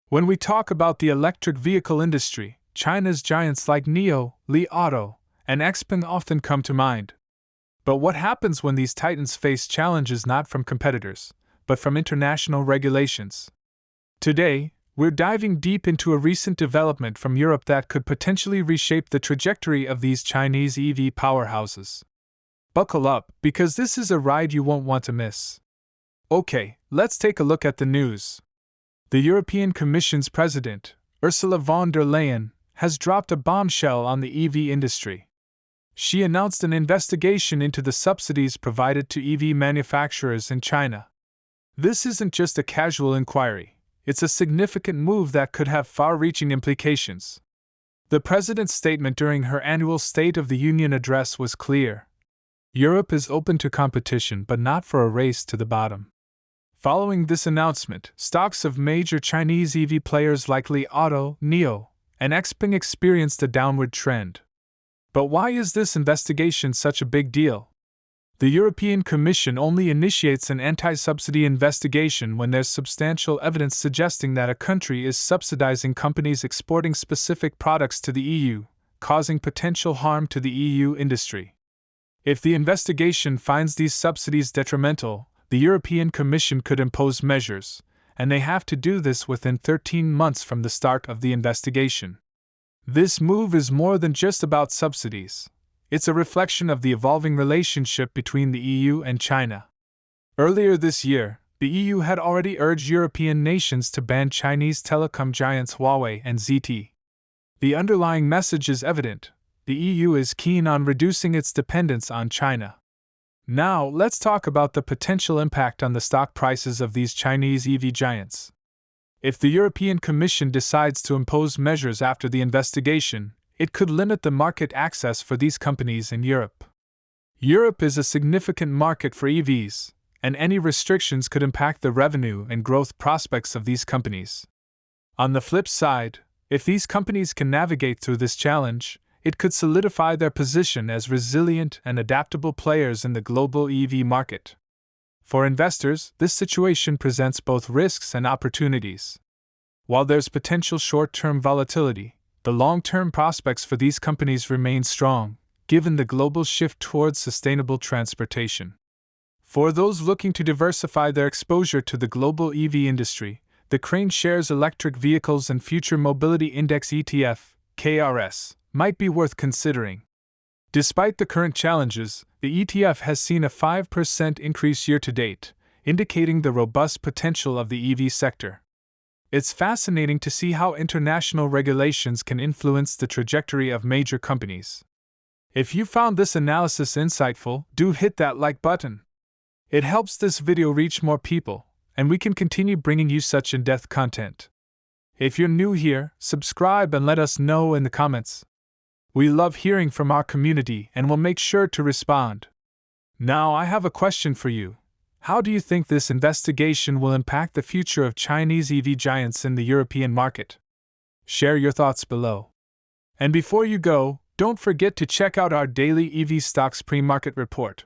When we talk about the electric vehicle industry, China's giants like NIO, Li Auto, and XPeng often come to mind. But what happens when these titans face challenges not from competitors, but from international regulations? Today, we're diving deep into a recent development from Europe that could potentially reshape the trajectory of these Chinese EV powerhouses. Buckle up, because this is a ride you won't want to miss. Okay, let's take a look at the news. The European Commission's president, Ursula von der Leyen, has dropped a bombshell on the EV industry. She announced an investigation into the subsidies provided to EV manufacturers in China. This isn't just a casual inquiry, it's a significant move that could have far-reaching implications. The president's statement during her annual State of the Union address was clear. Europe is open to competition, but not for a race to the bottom. Following this announcement, stocks of major Chinese EV players like Li Auto, NIO, and XPeng experienced a downward trend. But why is this investigation such a big deal? The European Commission only initiates an anti-subsidy investigation when there's substantial evidence suggesting that a country is subsidizing companies exporting specific products to the EU, causing potential harm to the EU industry. If the investigation finds these subsidies detrimental, the European Commission could impose measures, and they have to do this within 13 months from the start of the investigation. This move is more than just about subsidies. It's a reflection of the evolving relationship between the EU and China. Earlier this year, the EU had already urged European nations to ban Chinese telecom giants Huawei and ZTE. The underlying message is evident: the EU is keen on reducing its dependence on China. Now, let's talk about the potential impact on the stock prices of these Chinese EV giants. If the European Commission decides to impose measures after the investigation, it could limit the market access for these companies in Europe. Europe is a significant market for EVs, and any restrictions could impact the revenue and growth prospects of these companies. On the flip side, if these companies can navigate through this challenge, it could solidify their position as resilient and adaptable players in the global EV market. For investors, this situation presents both risks and opportunities. While there's potential short-term volatility, the long-term prospects for these companies remain strong, given the global shift towards sustainable transportation. For those looking to diversify their exposure to the global EV industry, the Crane Shares Electric Vehicles and Future Mobility Index ETF, KRS, might be worth considering. Despite the current challenges, the ETF has seen a 5% increase year-to-date, indicating the robust potential of the EV sector. It's fascinating to see how international regulations can influence the trajectory of major companies. If you found this analysis insightful, do hit that like button. It helps this video reach more people, and we can continue bringing you such in-depth content. If you're new here, subscribe and let us know in the comments. We love hearing from our community and will make sure to respond. Now I have a question for you. How do you think this investigation will impact the future of Chinese EV giants in the European market? Share your thoughts below. And before you go, don't forget to check out our daily EV stocks pre-market report.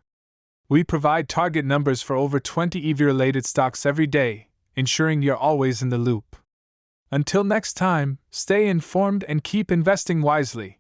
We provide target numbers for over 20 EV-related stocks every day, ensuring you're always in the loop. Until next time, stay informed and keep investing wisely.